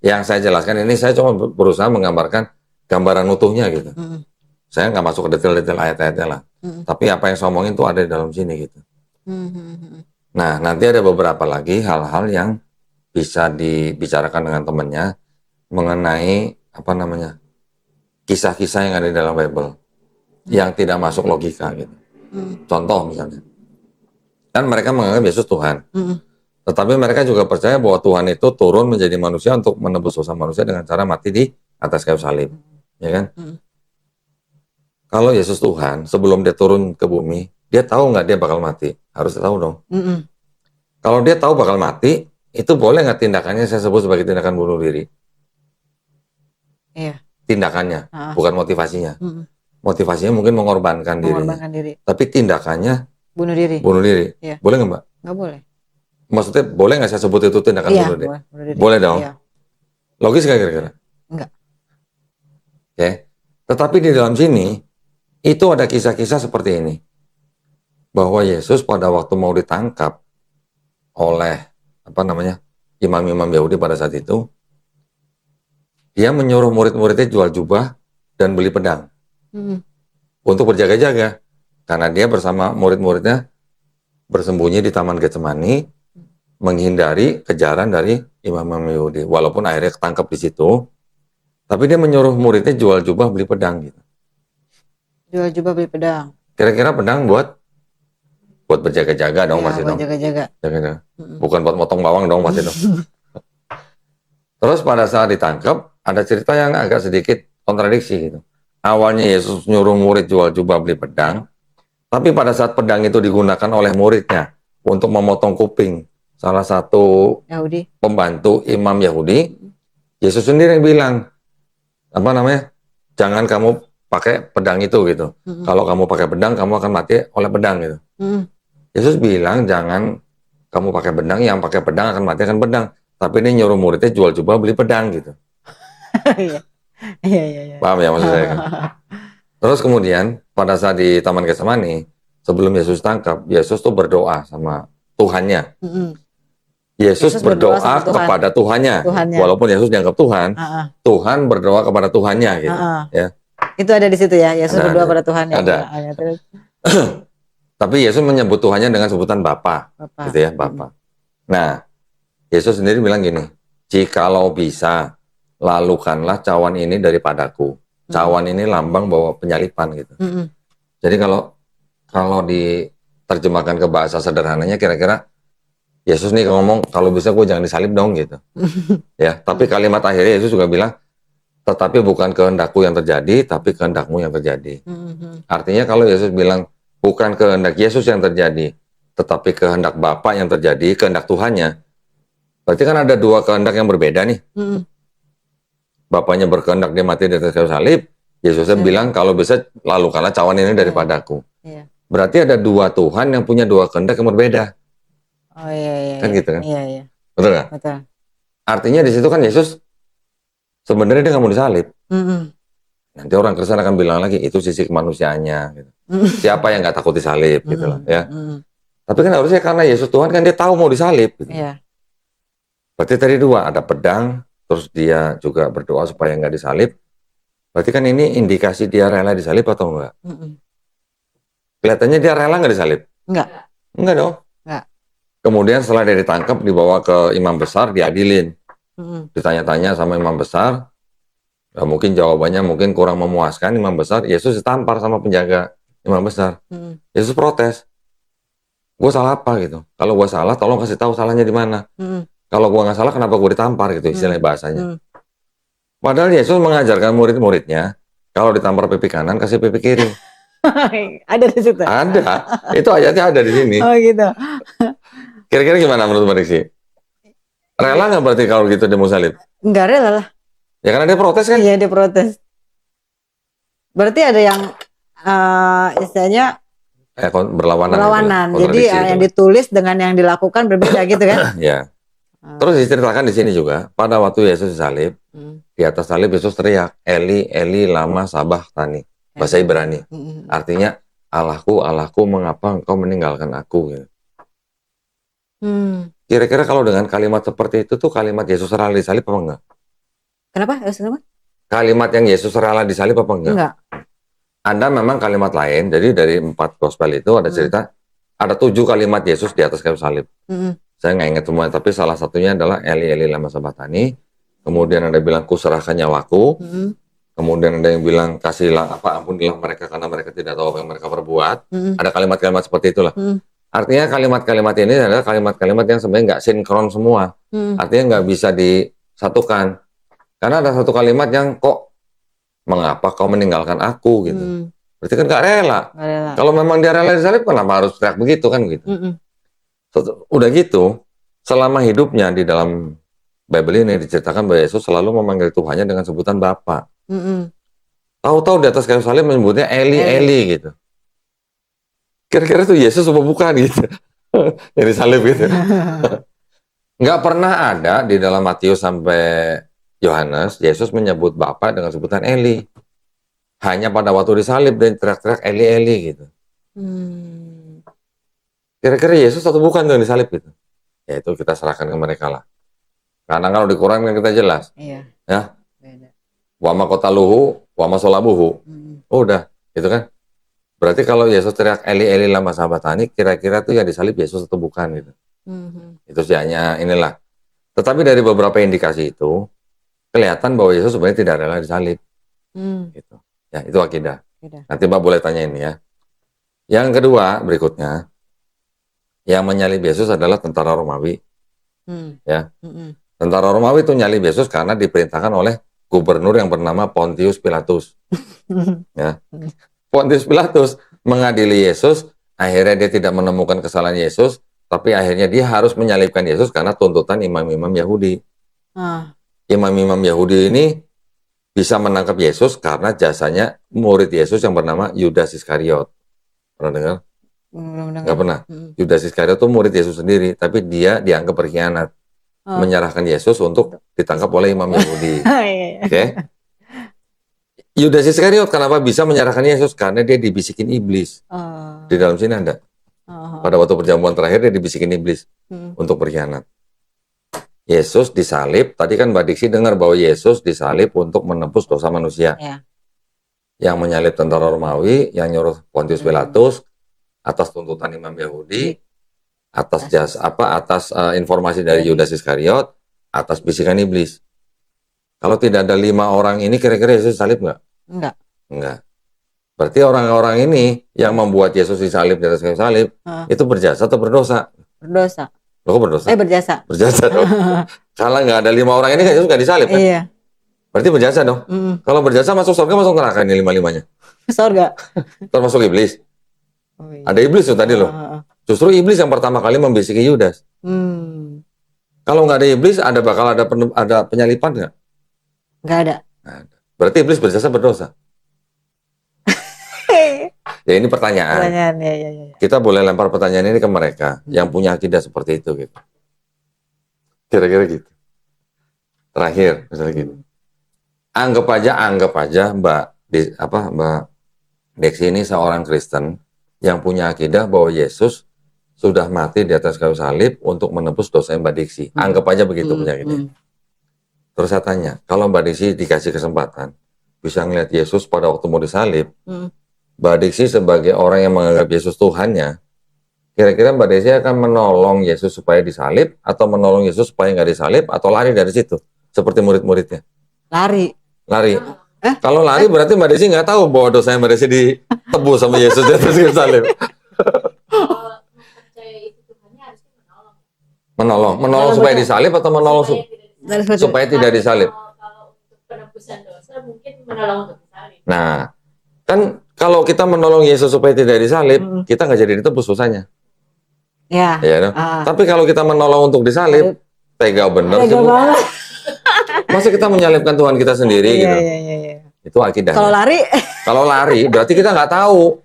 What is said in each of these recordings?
Yang saya jelaskan ini saya cuma berusaha menggambarkan gambaran utuhnya gitu. Saya nggak masuk ke detail-detail ayat-ayatnya lah. Tapi apa yang saya omongin itu ada di dalam sini gitu. Nah, nanti ada beberapa lagi hal-hal yang bisa dibicarakan dengan temannya mengenai apa namanya kisah-kisah yang ada di dalam Bible yang tidak masuk logika gitu. Contoh misalnya, kan mereka menganggap Yesus Tuhan, tetapi mereka juga percaya bahwa Tuhan itu turun menjadi manusia untuk menebus dosa manusia dengan cara mati di atas kayu salib, ya kan? Kalau Yesus Tuhan, sebelum dia turun ke bumi, dia tahu nggak dia bakal mati? Harus tahu dong. Kalau dia tahu bakal mati, itu boleh nggak tindakannya saya sebut sebagai tindakan bunuh diri? Iya. Tindakannya, bukan motivasinya. Motivasinya mungkin mengorbankan dirinya. Tapi tindakannya bunuh diri. Bunuh diri. Iya. Boleh nggak, Mbak? Nggak boleh. Maksudnya boleh nggak saya sebut itu tindakan Iya, bunuh diri? bunuh diri. Boleh dong. Iya. Logis nggak kira-kira? Enggak. Oke. Tetapi di dalam sini itu ada kisah-kisah seperti ini. Bahwa Yesus pada waktu mau ditangkap oleh apa namanya imam-imam Yahudi pada saat itu, dia menyuruh murid-muridnya jual jubah dan beli pedang untuk berjaga-jaga, karena dia bersama murid-muridnya bersembunyi di Taman Getsemani menghindari kejaran dari imam-imam Yahudi. Walaupun akhirnya ketangkep di situ, tapi dia menyuruh muridnya jual jubah beli pedang gitu. Jual jubah beli pedang. Kira-kira pedang buat berjaga-jaga dong, Ya, pasti buat dong. jaga-jaga. Jaga-jaga. Bukan buat motong bawang dong, pasti dong. Terus pada saat ditangkap, ada cerita yang agak sedikit kontradiksi gitu. Awalnya Yesus nyuruh murid jual jubah beli pedang, tapi pada saat pedang itu digunakan oleh muridnya untuk memotong kuping salah satu Yahudi. pembantu imam Yahudi, Yesus sendiri yang bilang, apa namanya, jangan kamu pakai pedang itu gitu. Kalau kamu pakai pedang, kamu akan mati oleh pedang gitu. Yesus bilang, jangan kamu pakai pedang, yang pakai pedang akan mati akan pedang. Tapi ini nyuruh muridnya jual jubah beli pedang gitu. Iya. Paham ya maksud saya kan? Terus kemudian pada saat di Taman Getsemani, sebelum Yesus tangkap, Yesus tuh berdoa sama Tuhannya. Yesus berdoa kepada Tuhannya. Walaupun Yesus dianggap Tuhan, Tuhan berdoa kepada Tuhannya gitu. Ya. Itu ada di situ ya, Yesus berdoa pada Tuhannya. Ada. Tapi Yesus menyebut Tuhannya dengan sebutan Bapa, gitu ya, Bapa. Nah, Yesus sendiri bilang gini, jikalau bisa, lalukanlah cawan ini daripadaku. Cawan ini lambang bahwa penyalipan gitu. Jadi kalau diterjemahkan ke bahasa sederhananya, kira-kira Yesus nih ngomong, kalau bisa gue jangan disalib dong gitu. Ya, tapi kalimat akhirnya Yesus juga bilang, tetapi bukan kehendakku yang terjadi, tapi kehendakmu yang terjadi. Artinya kalau Yesus bilang, bukan kehendak Yesus yang terjadi, tetapi kehendak Bapa yang terjadi, kehendak Tuhannya. Berarti kan ada dua kehendak yang berbeda nih. Bapaknya berkehendak dia mati di atas kayu salib, Yesusnya bilang kalau bisa lalukanlah cawan ini daripadaku. Berarti ada dua Tuhan yang punya dua kehendak yang berbeda. Oh iya. Kan gitu kan? Iya. Betul nggak? Betul. Artinya di situ kan Yesus sebenarnya dia nggak mau disalib. Nanti orang Kristen akan bilang lagi itu sisi kemanusiaannya. Gitu. Siapa yang nggak takut disalib gitu lah ya. Tapi kan harusnya karena Yesus Tuhan kan dia tahu mau disalib. Gitu. Iya. Berarti tadi dua, ada pedang, terus dia juga berdoa supaya nggak disalib. Berarti kan ini indikasi dia rela disalib atau enggak? Kelihatannya dia rela nggak disalib? Enggak dong. Enggak. Kemudian setelah dia ditangkap, dibawa ke imam besar, diadilin. Ditanya-tanya sama imam besar, ya mungkin jawabannya mungkin kurang memuaskan imam besar, Yesus ditampar sama penjaga imam besar. Yesus protes. Gue salah apa gitu? Kalau gue salah, tolong kasih tahu salahnya di mana. Kalau gue nggak salah, kenapa gue ditampar gitu istilahnya bahasanya. Padahal Yesus mengajarkan murid-muridnya, kalau ditampar pipi kanan, kasih pipi kiri. Ada di situ? Ada. Itu ayatnya ada di sini. Oh gitu. Kira-kira gimana menurut Mbak Riksi? Rela nggak berarti kalau gitu dia mau salib? Nggak rela lah. Ya karena dia protes kan? Iya, dia protes. Berarti ada yang istilahnya berlawanan. Jadi yang ditulis dengan yang dilakukan berbeda gitu kan? Ya. Terus diceritakan di sini juga, pada waktu Yesus disalib, di atas salib Yesus teriak, Eli, Eli, lama sabachthani. Bahasa Ibrani. Artinya, Allahku, Allahku, mengapa engkau meninggalkan aku? Gitu. Kira-kira kalau dengan kalimat seperti itu tuh kalimat Yesus rela disalib apa enggak? Kenapa? Kenapa? Kalimat yang Yesus rela disalib apa enggak? Enggak. Ada memang kalimat lain. Jadi dari 4 gospel itu ada cerita, ada 7 kalimat Yesus di atas kayu salib. Saya nggak ingat semua, tapi salah satunya adalah Eli Eli lama sabatani. Kemudian ada bilang kuserahkan nyawaku. Kemudian ada yang bilang kasihlah ampunilah mereka karena mereka tidak tahu apa yang mereka perbuat. Ada kalimat-kalimat seperti itulah. Artinya kalimat-kalimat ini adalah kalimat-kalimat yang sebenarnya nggak sinkron semua. Artinya nggak bisa disatukan. Karena ada satu kalimat yang kok mengapa kau meninggalkan aku gitu. Berarti kan nggak rela. Kalau memang dia rela disalib, kenapa harus teriak begitu kan gitu. Udah gitu, selama hidupnya di dalam Bible ini diceritakan bahwa Yesus selalu memanggil Tuhannya dengan sebutan Bapa. Tahu-tahu di atas kayu salib menyebutnya Eli Eli gitu. Kira-kira tuh Yesus apa bukan gitu? Yang disalib gitu. Nggak pernah ada di dalam Matius sampai Yohanes Yesus menyebut Bapa dengan sebutan Eli. Hanya pada waktu disalib dan teriak-teriak Eli Eli gitu. Kira-kira Yesus atau bukan tuh yang disalib gitu? Ya itu kita serahkan ke mereka lah. Karena kalau di Quran kan kita jelas. Iya. Ya. Wama kotaluhu, wama solabuhu. Udah, gitu kan? Berarti kalau Yesus teriak Eli Eli lama sabatani, kira-kira tuh yang disalib Yesus atau bukan gitu. Itu sih hanya inilah. Tetapi dari beberapa indikasi itu, kelihatan bahwa Yesus sebenarnya tidak rela disalib. Gitu. Ya, itu akidah. Nanti Mbak boleh tanya ini ya. Yang kedua, berikutnya, yang menyalib Yesus adalah tentara Romawi. Ya. Tentara Romawi itu nyalib Yesus karena diperintahkan oleh gubernur yang bernama Pontius Pilatus. Ya. Pontius Pilatus mengadili Yesus, akhirnya dia tidak menemukan kesalahan Yesus, tapi akhirnya dia harus menyalibkan Yesus karena tuntutan imam-imam Yahudi. Imam-imam Yahudi ini bisa menangkap Yesus karena jasanya murid Yesus yang bernama Yudas Iskariot. Pernah dengar? Nggak pernah. Yudas Iskariot itu murid Yesus sendiri, tapi dia dianggap berkhianat. Menyerahkan Yesus untuk ditangkap oleh imam Yahudi. Oke? Yudas Iskariot kenapa bisa menyerahkan Yesus? Karena dia dibisikin iblis. Di dalam sini ada. Pada waktu perjamuan terakhir dia dibisikin iblis untuk berkhianat. Yesus disalib, tadi kan Mbak Diksi dengar bahwa Yesus disalib untuk menebus dosa manusia. Yang menyalib tentara Romawi, yang nyuruh Pontius Pilatus atas tuntutan imam Yahudi, atas informasi dari Yudas Iskariot, atas bisikan iblis. Kalau tidak ada 5 orang ini, kira-kira Yesus disalib nggak? Enggak. Berarti orang-orang ini yang membuat Yesus disalib di atas kayu salib, itu berjasa atau berdosa? Berdosa. Loh, kok berdosa? Berjasa. Berjasa dong. Kalau nggak ada 5 orang ini kan Yesus nggak disalib kan? Iya. Berarti berjasa dong. Kalau berjasa masuk surga, masuk neraka ini 5-5-nya? Surga. Termasuk iblis. Ada iblis tuh tadi loh. Justru iblis yang pertama kali membisiki Yudas. Kalau nggak ada iblis, bakal ada penyalipan nggak? Nggak ada. Berarti iblis berjasa berdosa. Ya ini pertanyaan. Ya. Kita boleh lempar pertanyaan ini ke mereka yang punya akidah seperti itu gitu. Kira-kira gitu. Terakhir misalnya gitu. Anggap aja Mbak Deksi ini seorang Kristen yang punya akidah bahwa Yesus sudah mati di atas kayu salib untuk menebus dosa Mbak Diksi. Anggap aja begitu punya akidah. Terus saya tanya, kalau Mbak Diksi dikasih kesempatan bisa ngeliat Yesus pada waktu mau disalib, Mbak Diksi sebagai orang yang menganggap Yesus Tuhannya, kira-kira Mbak Diksi akan menolong Yesus supaya disalib, atau menolong Yesus supaya nggak disalib, atau lari dari situ, seperti murid-muridnya? Lari. Kalau lari berarti Mbak Diksi nggak tahu bahwa dosanya Mbak Diksi ditebus sama Yesus di atas kayu salib. Menolong supaya disalib atau menolong supaya tidak disalib? Kalau untuk penebusan dosa mungkin menolong untuk disalib. Nah, kan kalau kita menolong Yesus supaya tidak disalib, kita nggak jadi ditebus dosanya. Ya. No? Tapi kalau kita menolong untuk disalib, tega bener sih. Masa kita menyalibkan Tuhan kita sendiri gitu? Itu akidah. Kalau lari, berarti kita nggak tahu.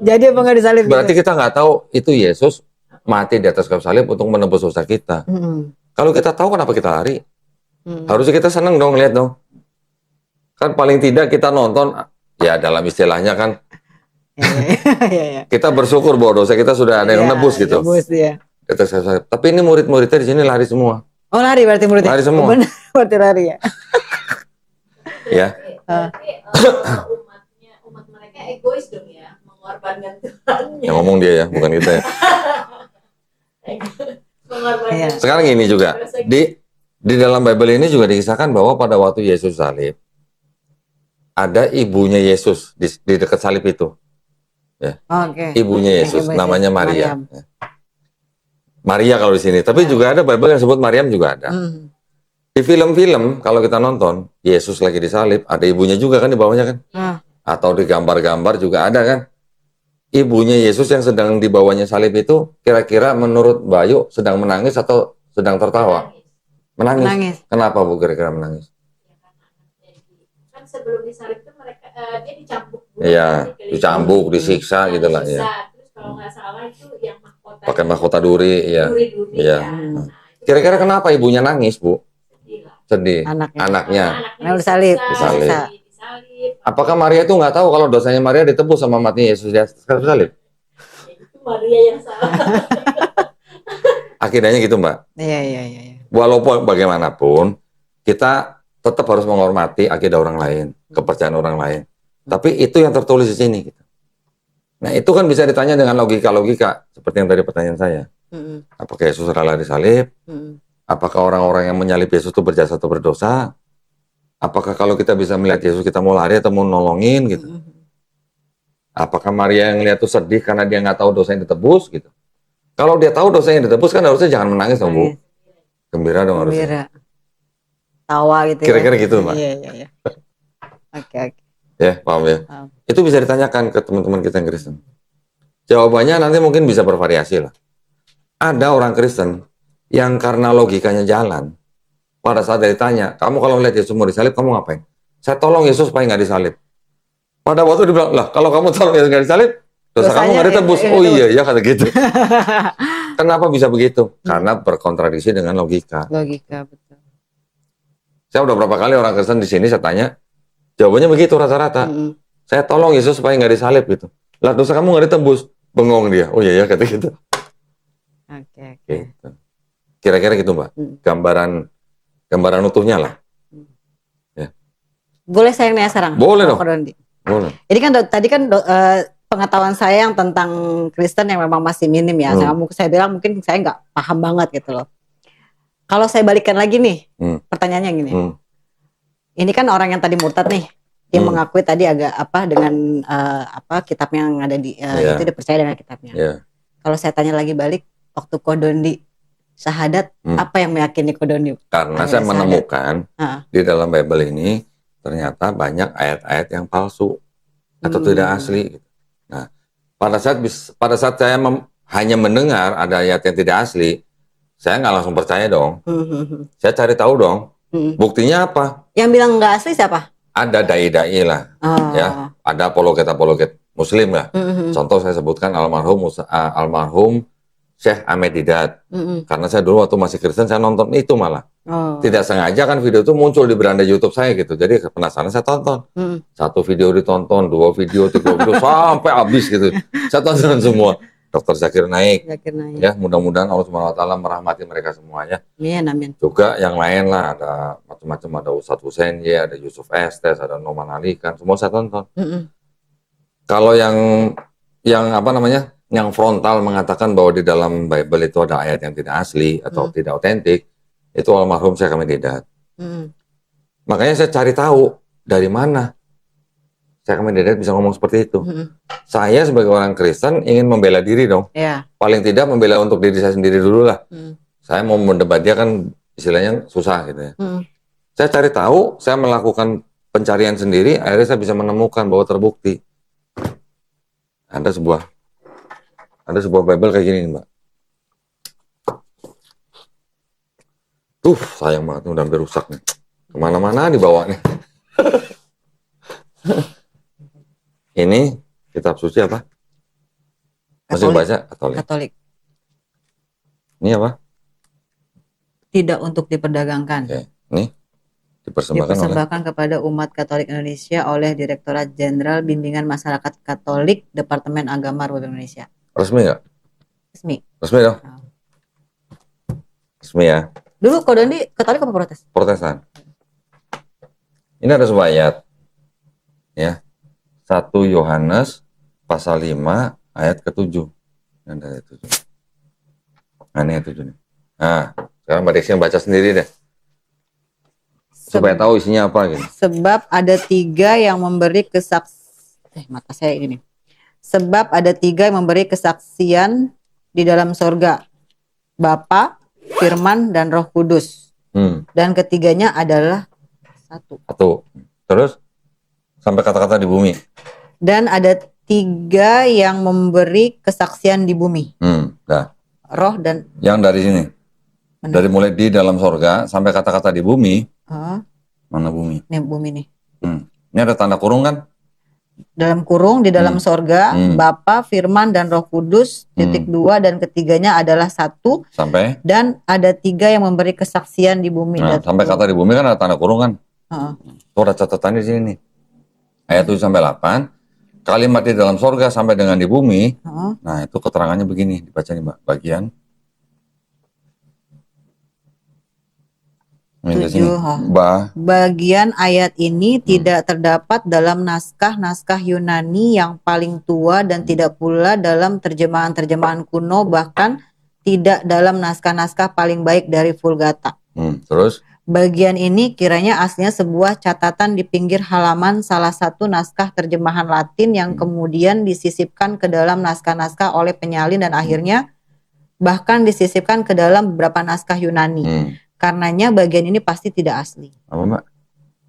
Jadi apa nggak disalib? Berarti kita nggak tahu itu Yesus mati di atas kayu salib untuk menebus dosa kita. Kalau kita tahu, kenapa kita lari? Harusnya kita senang dong, lihat dong. Kan paling tidak kita nonton, ya dalam istilahnya kan, kita bersyukur bahwa dosa kita sudah ada yang nebus gitu. Tapi ini murid-muridnya di sini lari semua. Oh, lari berarti muridnya? Lari semua. Berarti lari ya. Ya. Umat mereka egois dong ya, mengorbankan Tuhan. Yang ngomong dia ya, bukan kita ya. Sekarang ini juga di dalam Bible ini juga dikisahkan bahwa pada waktu Yesus salib ada ibunya Yesus di dekat salib itu. Ya. Ibunya Yesus namanya Maria. Ya. Maria kalau di sini, tapi juga ada Bible yang sebut Maryam juga ada. Di film-film kalau kita nonton Yesus lagi disalib, ada ibunya juga kan di bawahnya kan? Atau di gambar-gambar juga ada kan? Ibunya Yesus yang sedang dibawanya salib itu kira-kira menurut Bayu sedang menangis atau sedang tertawa? Menangis. Kenapa Bu kira-kira menangis? Kan sebelum disalib itu mereka dia dicambuk. Iya, dicambuk, disiksa gitu lah ya. Terus kalau nggak salah itu yang mahkota. Pakai mahkota duri, ya. Iya. Nah, kira-kira kenapa ibunya nangis, Bu? Sedih. Anaknya. Disalib. Apakah Maria itu nggak tahu kalau dosanya Maria ditebus sama matinya Yesus di atas kayu salib? Itu Maria yang salah. Akhirnya gitu, Mbak. Iya. Walaupun bagaimanapun, kita tetap harus menghormati akidah orang lain, kepercayaan orang lain. Tapi itu yang tertulis di sini. Nah, itu kan bisa ditanya dengan logika-logika, seperti yang tadi pertanyaan saya. Apakah Yesus rela disalib? Apakah orang-orang yang menyalib Yesus itu berjasa atau berdosa? Apakah kalau kita bisa melihat Yesus kita mau lari atau mau nolongin gitu? Apakah Maria yang lihat itu sedih karena dia nggak tahu dosanya ditebus gitu? Kalau dia tahu dosanya ditebus kan harusnya jangan menangis dong, Bu. Gembira dong harusnya. Tawa gitu. Kira-kira gitu, Mbak. Iya. Oke. Ya, paham ya. Itu bisa ditanyakan ke teman-teman kita yang Kristen. Jawabannya nanti mungkin bisa bervariasi lah. Ada orang Kristen yang karena logikanya jalan, pada saat dia ditanya, kamu kalau melihat Yesus mau disalib, kamu ngapain? Saya tolong Yesus supaya nggak disalib. Pada waktu dia bilang, lah kalau kamu tolong Yesus nggak disalib, dosa kamu nggak ditebus. Oh iya, ya kata gitu. Kenapa bisa begitu? Karena berkontradiksi dengan logika. Logika, betul. Saya udah berapa kali orang Kristen di sini saya tanya, jawabannya begitu rata-rata. Saya tolong Yesus supaya nggak disalib gitu. Lah dosa kamu nggak ditebus. Bengong dia. Oh iya, ya kata gitu. Oke. Gitu. Kira-kira gitu, Mbak. Gambaran utuhnya lah. Ya. Boleh saya nanya sekarang? Boleh dong. Boleh. Jadi kan tadi kan pengetahuan saya yang tentang Kristen yang memang masih minim ya. Saya bilang mungkin saya nggak paham banget gitu loh. Kalau saya balikan lagi nih, pertanyaannya gini. Ini kan orang yang tadi murtad nih, dia mengakui tadi agak dengan kitab yang ada di itu dia percaya dengan kitabnya. Kalau saya tanya lagi balik, waktu Kodondi syahadat, apa yang meyakini Kodondi? Karena saya menemukan di dalam Bible ini ternyata banyak ayat-ayat yang palsu atau tidak asli. Nah, pada saat saya hanya mendengar ada ayat yang tidak asli, saya nggak langsung percaya dong. Saya cari tahu dong. Buktinya apa? Yang bilang nggak asli siapa? Ada dai-dai lah, ya. Ada apologet Muslim lah. Contoh saya sebutkan almarhum Syekh Ahmed Didat. Karena saya dulu waktu masih Kristen saya nonton itu malah. Tidak sengaja kan video itu muncul di beranda YouTube saya gitu. Jadi penasaran saya tonton. Satu video ditonton, 2 video, 3 video sampai habis gitu. Saya tonton semua. Dr. Zakir Naik. Ya, mudah-mudahan Allah Subhanahu wa taala merahmati mereka semuanya. Amin. Juga yang lain lah, ada macam-macam, ada Ustadz Hussein ya, ada Yusuf Estes, ada Noman Ali kan, semua saya tonton. Kalau yang yang frontal mengatakan bahwa di dalam Bible itu ada ayat yang tidak asli atau tidak otentik, itu almarhum Syekh Ahmed Didat. Makanya saya cari tahu dari mana Syekh Ahmed Didat bisa ngomong seperti itu. Saya sebagai orang Kristen ingin membela diri dong. Paling tidak membela untuk diri saya sendiri dulu lah. Saya mau mendebat dia kan istilahnya susah gitu ya. Saya cari tahu, saya melakukan pencarian sendiri, akhirnya saya bisa menemukan bahwa terbukti. Ada sebuah Bible kayak gini nih, Mbak. Sayang banget, udah hampir rusak nih. Kemana-mana dibawa nih. Ini kitab suci apa? Masih baca? Katolik. Ini apa? Tidak untuk diperdagangkan. Oke. Ini dipersembahkan kepada umat Katolik Indonesia oleh Direktorat Jenderal Bimbingan Masyarakat Katolik Departemen Agama Republik Indonesia. Resmi nggak? Resmi dong. Resmi ya. Dulu Kodondi Katolik apa Protestan? Protestan. Ini ada sebuah ayat. Ya. 1 Yohanes pasal 5 ayat ke-7. Ini ada ayat 7. Nah, ini ayat 7 nih. Nah, sekarang Mbak Desi yang baca sendiri deh. Supaya tahu isinya apa gitu. Sebab ada 3 yang memberi mata saya ini nih. Sebab ada 3 yang memberi kesaksian di dalam sorga. Bapa, Firman, dan Roh Kudus. Dan ketiganya adalah satu. Terus sampai kata-kata di bumi. Dan ada 3 yang memberi kesaksian di bumi. Nah. Roh dan yang dari sini. Benar. Dari mulai di dalam sorga sampai kata-kata di bumi. Mana bumi? Nih bumi nih. Ini ada tanda kurung kan? Dalam kurung di dalam sorga, Bapa, Firman, dan Roh Kudus, titik 2, dan ketiganya adalah satu. Sampai? Dan ada 3 yang memberi kesaksian di bumi. Nah, sampai kata di bumi kan ada tanda kurung kan? Itu ada catatannya di sini nih. Ayat 7 sampai 8. Kalimat di dalam sorga sampai dengan di bumi. Nah, itu keterangannya begini. Dibaca nih Mbak, bagian. 7. Bagian ayat ini tidak terdapat dalam naskah-naskah Yunani yang paling tua dan tidak pula dalam terjemahan-terjemahan kuno, bahkan tidak dalam naskah-naskah paling baik dari Vulgata. Terus? Bagian ini kiranya aslinya sebuah catatan di pinggir halaman salah satu naskah terjemahan Latin yang kemudian disisipkan ke dalam naskah-naskah oleh penyalin dan akhirnya bahkan disisipkan ke dalam beberapa naskah Yunani. Karenanya bagian ini pasti tidak asli. Apa Mbak?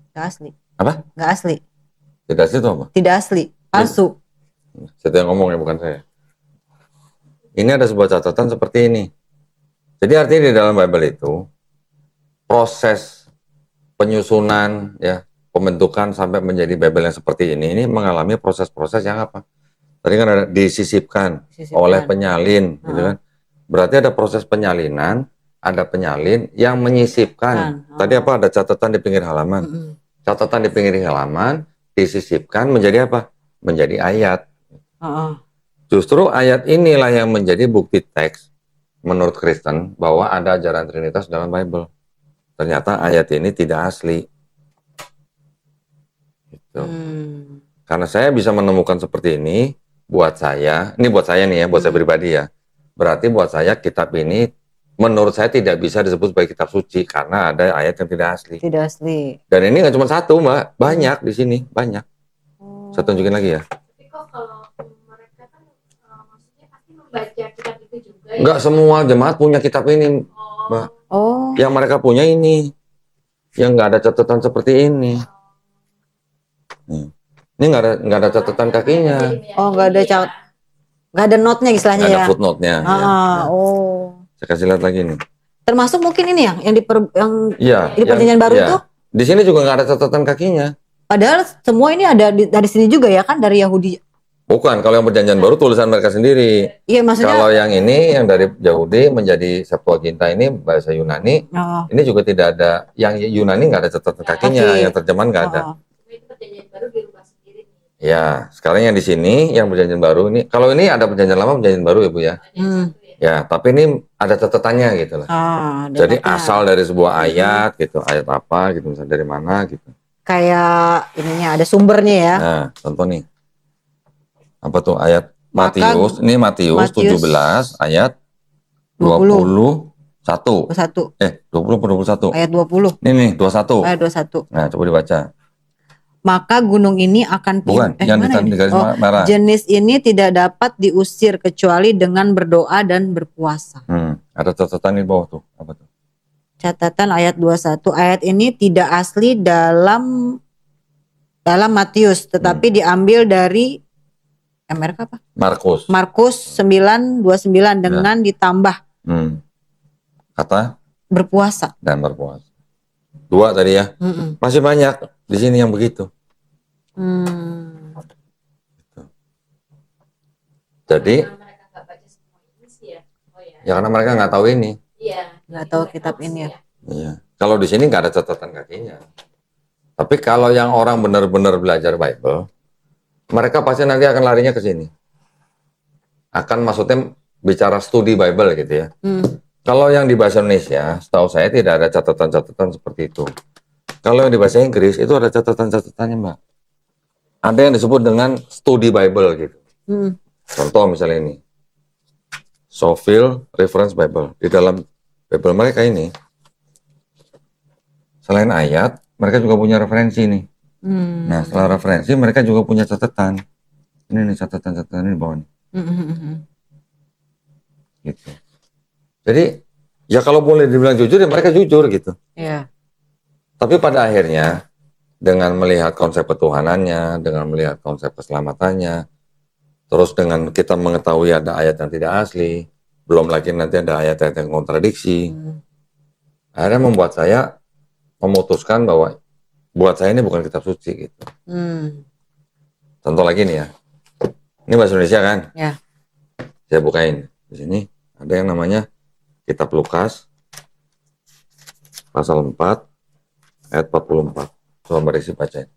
Tidak asli. Apa? Nggak asli. Tidak asli itu apa? Tidak asli. Palsu. Saya yang ngomong ya, bukan saya. Ini ada sebuah catatan seperti ini. Jadi artinya di dalam Bible itu proses penyusunan ya, pembentukan sampai menjadi Bible yang seperti ini mengalami proses-proses yang apa? Tadi kan ada disisipkan oleh penyalin, gitu kan? Berarti ada proses penyalinan. Ada penyalin yang menyisipkan. Tadi apa? Ada catatan di pinggir halaman. Catatan di pinggir halaman disisipkan menjadi apa? Menjadi ayat. Justru ayat inilah yang menjadi bukti teks menurut Kristen bahwa ada ajaran Trinitas dalam Bible. Ternyata ayat ini tidak asli. Gitu. Karena saya bisa menemukan seperti ini, buat saya nih ya, buat saya pribadi ya. Berarti buat saya kitab ini menurut saya tidak bisa disebut sebagai kitab suci karena ada ayat yang tidak asli. Tidak asli. Dan ini nggak cuma satu, Mbak. Banyak di sini, banyak. Saya tunjukin lagi ya. Tapi kok kalau mereka kan maksudnya pasti membaca kitab itu juga. Nggak semua jemaat punya kitab ini, Mbak. Yang mereka punya ini, yang nggak ada catatan seperti ini. Ini nggak ada catatan kakinya. Nggak ada note-nya istilahnya ya. Nggak ada footnote-nya. Saya kasih lihat lagi nih. Termasuk mungkin ini yang di perjanjian baru itu. Di sini juga nggak ada catatan kakinya. Padahal semua ini ada dari sini juga ya kan, dari Yahudi. Bukan, kalau yang perjanjian baru tulisan mereka sendiri. Iya, maksudnya. Kalau yang ini yang dari Yahudi menjadi Septuaginta ini bahasa Yunani, ini juga tidak ada. Yang Yunani nggak ada catatan kakinya, yang terjemahan nggak ada. Itu perjanjian baru dirubah sendiri. Ya, sekarang yang di sini yang perjanjian baru ini, kalau ini ada perjanjian lama, perjanjian baru ya Bu ya. Ya, tapi ini ada catatannya gitu lah. Jadi asal dari sebuah ayat gitu, ayat apa gitu, misalnya dari mana gitu. Kayak ininya ada sumbernya ya. Nah, contoh nih. Apa tuh ayat Matius? Ini Matius 17 ayat 21. 20 Ayat 20. Ini nih 21. Ayat 21. Nah, coba dibaca. Maka gunung ini akan Bukan, yang di garis merah. Jenis ini tidak dapat diusir kecuali dengan berdoa dan berpuasa. Ada catatan di bawah tuh. Apa tuh? Catatan ayat 21. Ayat ini tidak asli dalam Matius, tetapi diambil dari mereka apa? Markus 9:29 dengan ditambah kata berpuasa. Dan berpuasa. 2 tadi ya. Masih banyak di sini yang begitu. Jadi karena mereka nggak tahu ini. Nggak tahu kitab ini ya. Iya. Kalau di sini nggak ada catatan kakinya. Tapi kalau yang orang benar-benar belajar Bible, mereka pasti nanti akan larinya ke sini. Akan maksudnya bicara studi Bible gitu ya. Kalau yang di bahasa Indonesia, setahu saya tidak ada catatan-catatan seperti itu. Kalau yang di bahasa Inggris itu ada catatan-catatannya, Mbak. Ada yang disebut dengan study Bible gitu. Contoh misalnya ini. Scofield Reference Bible. Di dalam Bible mereka ini, selain ayat, mereka juga punya referensi nih. Nah, setelah referensi, mereka juga punya catatan. Ini nih catatan-catatan ini di bawah nih. Gitu. Jadi, ya kalau boleh dibilang jujur, ya mereka jujur gitu. Iya. Tapi pada akhirnya, dengan melihat konsep ketuhanannya, dengan melihat konsep keselamatannya, terus dengan kita mengetahui ada ayat yang tidak asli, belum lagi nanti ada ayat-ayat yang kontradiksi, akhirnya membuat saya memutuskan bahwa buat saya ini bukan kitab suci gitu. Contoh lagi nih ya, ini bahasa Indonesia kan? Ya. Saya bukain di sini ada yang namanya Kitab Lukas pasal 4 ayat 44. Coba berisi bacain.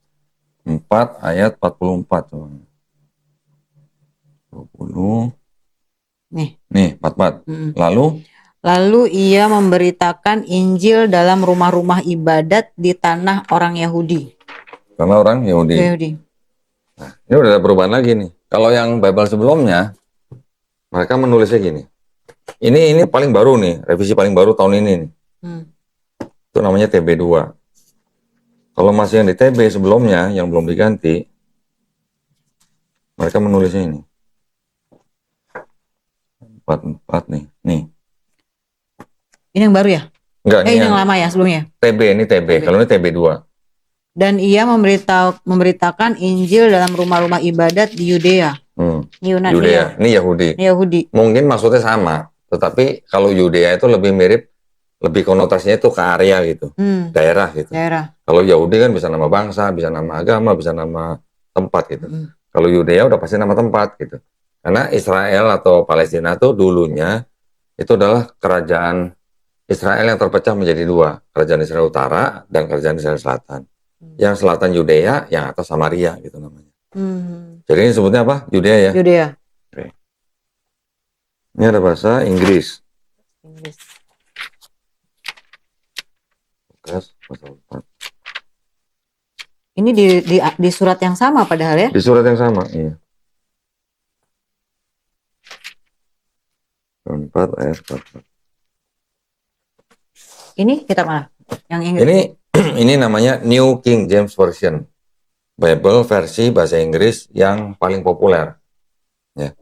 4 ayat 44 coba. 20. Nih 44. Lalu ia memberitakan Injil dalam rumah-rumah ibadat di tanah orang Yahudi. Karena orang Yahudi. Nah, ini udah ada perubahan lagi nih. Kalau yang Bible sebelumnya, mereka menulisnya gini. Ini paling baru nih, revisi paling baru tahun ini nih. Itu namanya TB2. Kalau masih yang di TB sebelumnya, yang belum diganti, mereka menulisnya ini. 44 nih. Nih. Ini yang baru ya? Enggak, ini yang lama ya sebelumnya? TB, ini TB. Kalau ini TB2. Dan ia memberitakan Injil dalam rumah-rumah ibadat di Yudea. Yudea, ini Yahudi. Mungkin maksudnya sama, tetapi kalau Yudea itu lebih mirip, lebih konotasinya itu ke area gitu, daerah gitu. Kalau Yahudi kan bisa nama bangsa, bisa nama agama, bisa nama tempat gitu. Kalau Yudea udah pasti nama tempat gitu. Karena Israel atau Palestina tuh dulunya itu adalah kerajaan Israel yang terpecah menjadi dua, kerajaan Israel Utara dan kerajaan Israel Selatan. Yang selatan Yudea, yang atas Samaria gitu namanya. Jadi ini sebutnya apa? Yudea ya? Yudea. Oke. Ini ada bahasa Inggris. Lukas pasal 4. Ini di surat yang sama padahal ya? Di surat yang sama, iya. 4 ayat 44. Ini kitab mana? Yang Inggris? Ini namanya New King James Version. Bible versi bahasa Inggris yang paling populer. Ya.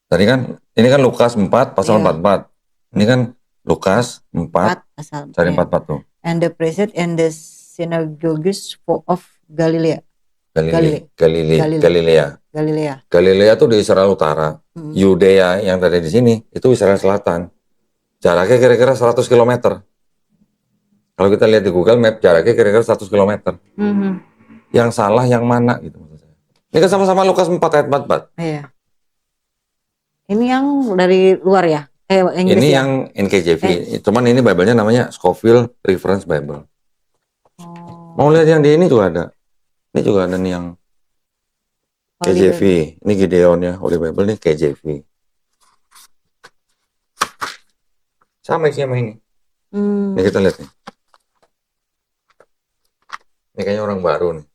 Tadi kan ini kan Lukas 4 pasal 44. Ini kan Lukas 4 pasal cari 44 tuh. And the priest and the synagogues of Galilea. Galilea tuh di Israel Utara. Yudea yang tadi di sini itu Israel Selatan. Jaraknya kira-kira 100 km. Kalau kita lihat di Google Map jaraknya kira-kira 100 km. Yang salah yang mana gitu maksud saya. Ini kan sama-sama Lukas 4 ayat 44. Iya. Ini yang dari luar ya? Ini ya? Yang NKJV. Cuman ini Bible-nya namanya Scofield Reference Bible. Mau lihat yang di ini juga ada. Ini juga ada nih yang KJV. Ini Gideon ya, Holy Bible ini KJV. Sama isinya sama ini. Ini kita lihat nih. Ini kayaknya orang baru nih.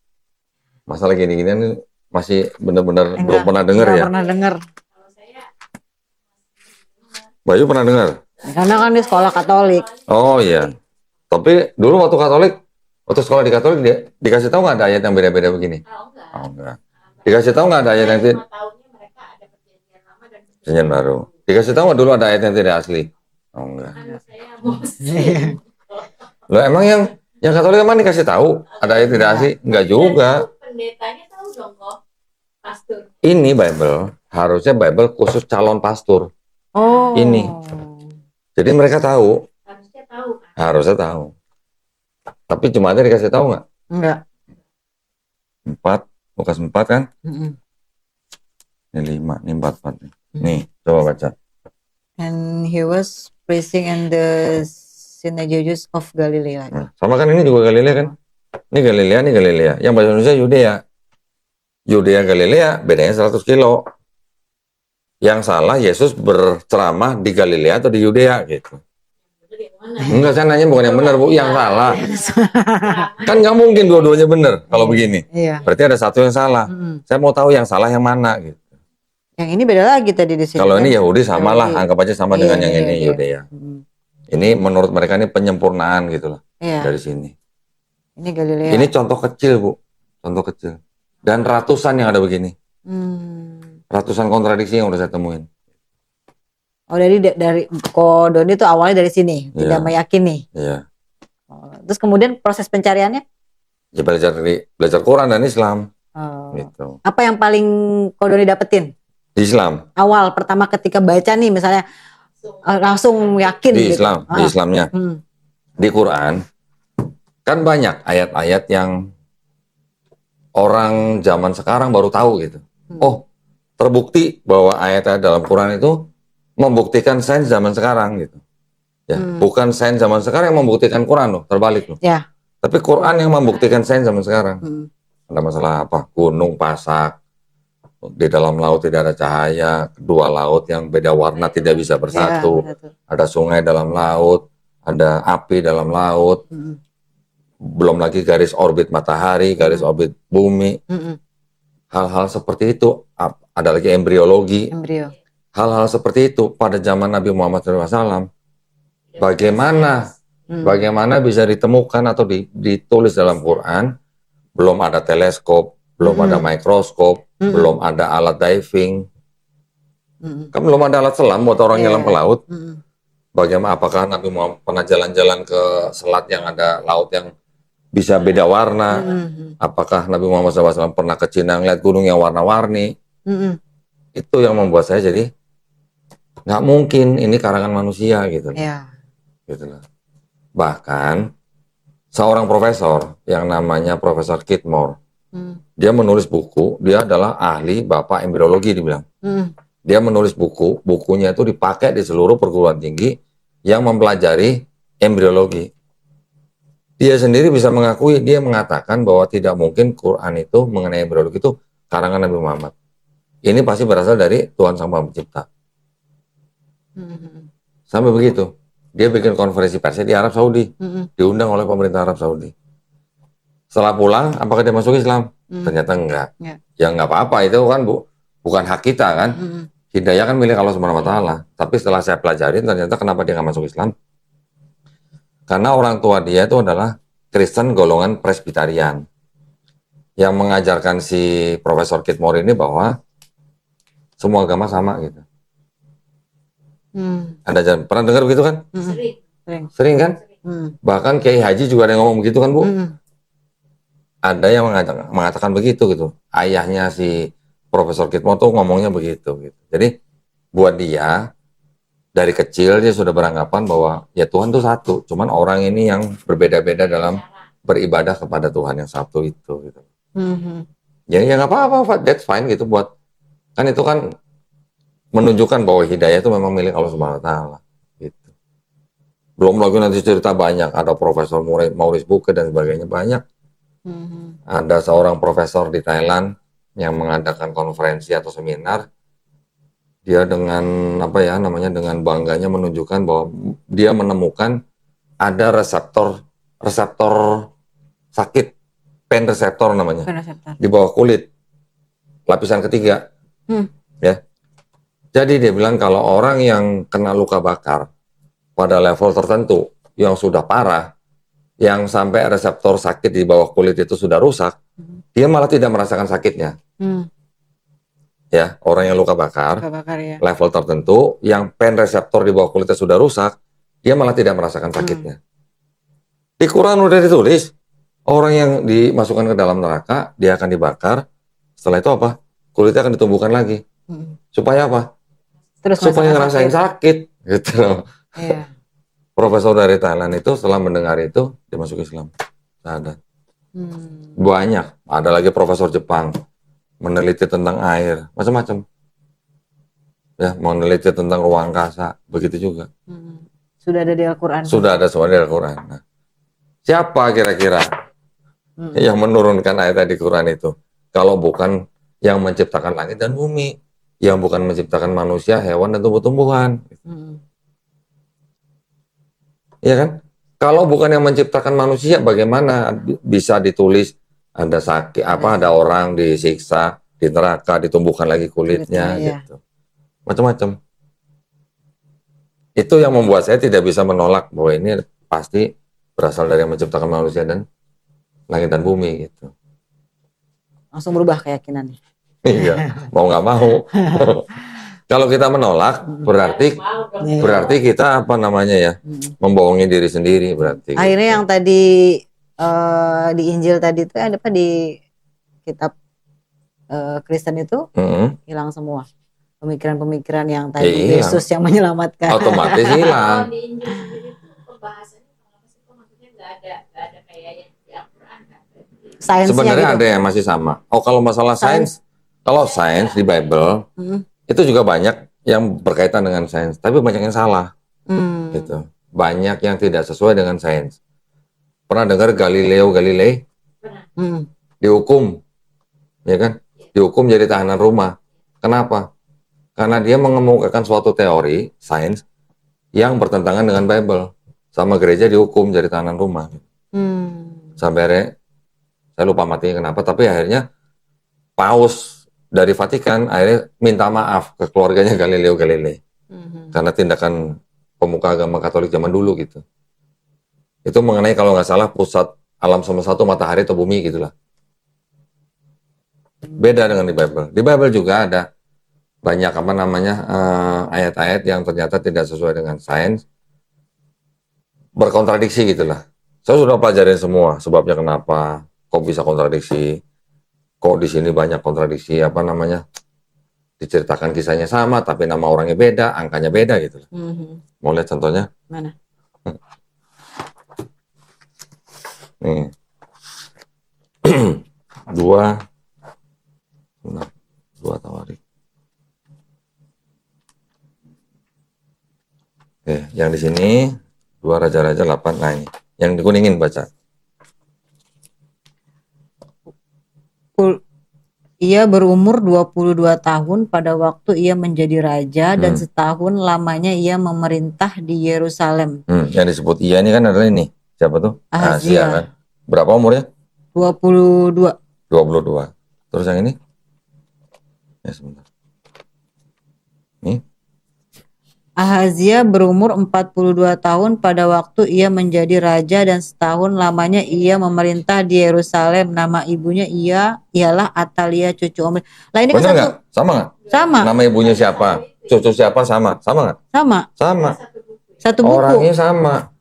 Masalah gini-ginian masih benar-benar belum pernah dengar ya? Pernah dengar. Bayu pernah dengar? Karena kan di sekolah Katolik. Oh iya. Tapi dulu waktu Katolik, waktu sekolah di Katolik dia dikasih tahu nggak ada ayat yang beda-beda begini? Oh enggak. Dikasih tahu nggak ada ayat yang tidak? Perjanjian baru. Dikasih tahu nggak dulu ada ayat yang tidak asli? Oh enggak. Loh emang yang Katolik emang dikasih tahu ada ayat tidak asli? Enggak juga. Pendetanya tahu dong kok, pastor. Ini Bible, harusnya Bible khusus calon pastor. Oh. Ini. Jadi mereka tahu. Harusnya tahu kan? Harusnya tahu. Tapi jemaatnya dikasih tahu nggak? Enggak. 4, Lukas 4 kan? Ini 5, ini 44. Nih, coba baca. And he was preaching in the synagogues of Galilea. Nah, sama kan ini juga Galilea kan? Ini Galilea. Yang bahasa Indonesia Yudea. Yudea Galilea bedanya 100 kilo. Yang salah Yesus berceramah di Galilea atau di Yudea gitu. Enggak, saya nanya bukan yang benar, Bu, yang salah. Kan nggak mungkin dua-duanya benar kalau begini. Iya. Berarti ada satu yang salah. Saya mau tahu yang salah yang mana gitu. Yang ini beda lagi tadi di sini. Kalau kan? ini Yahudi sama lah, anggap aja sama dengan yang ini Yahudi. Yudea. Ini menurut mereka ini penyempurnaan gitu loh. Dari sini. Ini Galilea. Ini contoh kecil, Bu. Contoh kecil. Dan ratusan yang ada begini. Ratusan kontradiksi yang udah saya temuin. Oh, dari Ko Doni itu awalnya dari sini, tidak meyakini. Iya. Terus kemudian proses pencariannya? Ya belajar Quran dan Islam. Gitu. Apa yang paling Ko Doni dapetin? Di Islam. Awal pertama ketika baca nih misalnya langsung yakin. Di gitu. Islam, di Islamnya. Di Quran kan banyak ayat-ayat yang orang zaman sekarang baru tahu gitu. Oh, terbukti bahwa ayat-ayat dalam Quran itu membuktikan sains zaman sekarang gitu. Ya, bukan sains zaman sekarang yang membuktikan Quran loh, terbalik loh. Ya. Tapi Quran yang membuktikan sains zaman sekarang. Ada masalah apa? Gunung pasak, di dalam laut tidak ada cahaya, kedua laut yang beda warna tidak bisa bersatu. Ada sungai dalam laut, ada api dalam laut. Belum lagi garis orbit matahari, garis orbit bumi. Hal-hal seperti itu, ada lagi embriologi. Hal-hal seperti itu pada zaman Nabi Muhammad SAW, bagaimana bisa ditemukan atau ditulis dalam Quran? Belum ada teleskop, belum ada mikroskop, belum ada alat diving, kan belum ada alat selam buat orang nyelam ke laut. Bagaimana? Apakah Nabi Muhammad pernah jalan-jalan ke selat yang ada laut yang bisa beda warna? Apakah Nabi Muhammad SAW pernah ke Cina ngeliat gunung yang warna-warni? Itu yang membuat saya jadi nggak mungkin ini karangan manusia gitu. Gitu loh. Bahkan seorang profesor yang namanya Profesor Kidmore, dia menulis buku. Dia adalah ahli bapak embriologi dibilang. Dia menulis bukunya itu dipakai di seluruh perguruan tinggi yang mempelajari embriologi. Dia sendiri bisa mengakui, dia mengatakan bahwa tidak mungkin Quran itu mengenai embriologi itu karangan Nabi Muhammad. Ini pasti berasal dari Tuhan Sang Maha Pencipta. Sampai begitu. Dia bikin konferensi persnya di Arab Saudi. Diundang oleh pemerintah Arab Saudi. Setelah pulang, apakah dia masuk Islam? Ternyata enggak. Ya enggak apa-apa, itu kan bukan hak kita kan. Hidayah kan milik Allah Subhanahu wa taala. Tapi setelah saya pelajarin, ternyata kenapa dia enggak masuk Islam? Karena orang tua dia itu adalah Kristen golongan Presbyterian. Yang mengajarkan si Profesor Kidmore ini bahwa semua agama sama gitu. Ada pernah dengar begitu kan? Sering kan? Bahkan Kiai Haji juga ada yang ngomong begitu kan, Bu? Ada yang mengatakan begitu gitu. Ayahnya si Profesor Kidmore tuh ngomongnya begitu gitu. Jadi buat dia dari kecil dia sudah beranggapan bahwa ya Tuhan tuh satu, cuman orang ini yang berbeda-beda dalam beribadah kepada Tuhan yang satu itu gitu. Ya nggak apa-apa, that's fine gitu buat kan itu kan menunjukkan bahwa hidayah itu memang milik Allah Subhanahu wa taala gitu. Belum lagi nanti cerita banyak, ada Profesor Maurice Bucaille dan sebagainya banyak. Ada seorang profesor di Thailand yang mengadakan konferensi atau seminar. Dia dengan dengan bangganya menunjukkan bahwa dia menemukan ada reseptor sakit, pain reseptor namanya, di bawah kulit, lapisan ketiga. Ya. Jadi dia bilang kalau orang yang kena luka bakar pada level tertentu yang sudah parah, yang sampai reseptor sakit di bawah kulit itu sudah rusak, dia malah tidak merasakan sakitnya. Ya, orang yang luka bakar level tertentu, yang pain reseptor di bawah kulitnya sudah rusak, dia malah tidak merasakan sakitnya. Di Quran udah ditulis, orang yang dimasukkan ke dalam neraka, dia akan dibakar. Setelah itu apa? Kulitnya akan ditumbuhkan lagi. Supaya apa? Supaya ngerasain sakit. Gitu. Profesor dari Thailand itu setelah mendengar itu, dia masuk Islam. Ada. Banyak. Ada lagi profesor Jepang meneliti tentang air, macam-macam. Ya, meneliti tentang ruang angkasa, begitu juga. Sudah ada di Al-Quran. Sudah ada semua di Al-Quran. Nah, siapa kira-kira yang menurunkan ayat di Quran itu? Kalau bukan yang menciptakan langit dan bumi, yang bukan menciptakan manusia, hewan dan tumbuh-tumbuhan. Iya kan? Kalau bukan yang menciptakan manusia, bagaimana bisa ditulis ada sakit apa, ada orang disiksa di neraka, ditumbuhkan lagi kulitnya Iya. gitu. Macam-macam. Itu yang membuat saya tidak bisa menolak bahwa ini pasti berasal dari yang menciptakan manusia dan langit dan bumi gitu. Langsung berubah keyakinannya. Iya, mau nggak mau. Kalau kita menolak, berarti kita apa namanya ya, membohongi diri sendiri berarti. Akhirnya gitu. yang tadi di Injil tadi itu ada apa di kitab Kristen itu hilang semua. Pemikiran-pemikiran yang tadi Yesus yang menyelamatkan. Otomatis hilang. Kalau di Injil sendiri itu pembahasannya kenapa sih kok maksudnya nggak ada kayak yang di Al-Quran kan? Sebenarnya gitu. ada yang masih sama. Oh, kalau masalah sains, kalau sains di Bible itu juga banyak yang berkaitan dengan sains, tapi banyak yang salah. Gitu. Banyak yang tidak sesuai dengan sains. Pernah dengar Galileo Galilei? Dihukum, ya kan? Dihukum jadi tahanan rumah. Kenapa? Karena dia mengemukakan suatu teori sains yang bertentangan dengan Bible. Sama gereja dihukum jadi tahanan rumah. Sampai akhirnya, saya lupa matinya kenapa, tapi akhirnya Paus dari Vatikan akhirnya minta maaf ke keluarganya Galileo Galilei. Karena tindakan pemuka agama Katolik zaman dulu gitu. Itu mengenai kalau nggak salah pusat alam semesta itu matahari atau bumi gitulah. Beda dengan di Bible. Di Bible juga ada banyak apa namanya ayat-ayat yang ternyata tidak sesuai dengan sains, berkontradiksi gitulah. Saya sudah pelajarin semua sebabnya kenapa, kok bisa kontradiksi, kok di sini banyak kontradiksi apa namanya, diceritakan kisahnya sama tapi nama orangnya beda, angkanya beda gitu. Mau lihat contohnya? Mana? Nih. 2 Tawarik. Oke, yang di sini 2 Raja-Raja 8. Nah ini, yang dikuningin baca. Ia berumur 22 tahun pada waktu ia menjadi raja dan setahun lamanya ia memerintah di Yerusalem. Yang disebut ia ini kan adalah ini. Siapa tuh? Ahazia kan. Berapa umurnya? 22. Terus yang ini? Ya sebentar. Nih. Ahazia berumur 42 tahun pada waktu ia menjadi raja dan setahun lamanya ia memerintah di Yerusalem. Nama ibunya ialah Atalia cucu Omri. Lah ini kan bener satu. nggak? Sama nggak? Sama. Nama ibunya siapa? Cucu siapa sama? Sama nggak? Sama. Satu buku. Orangnya sama.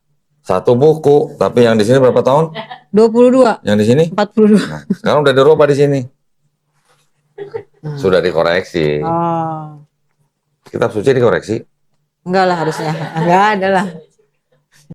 Satu buku. Tapi yang di sini berapa tahun? 22. Yang di sini? 42. Nah, sekarang udah dirubah di sini. Sudah dikoreksi. Oh. Kitab suci dikoreksi. Enggak lah harusnya. Enggak ada lah.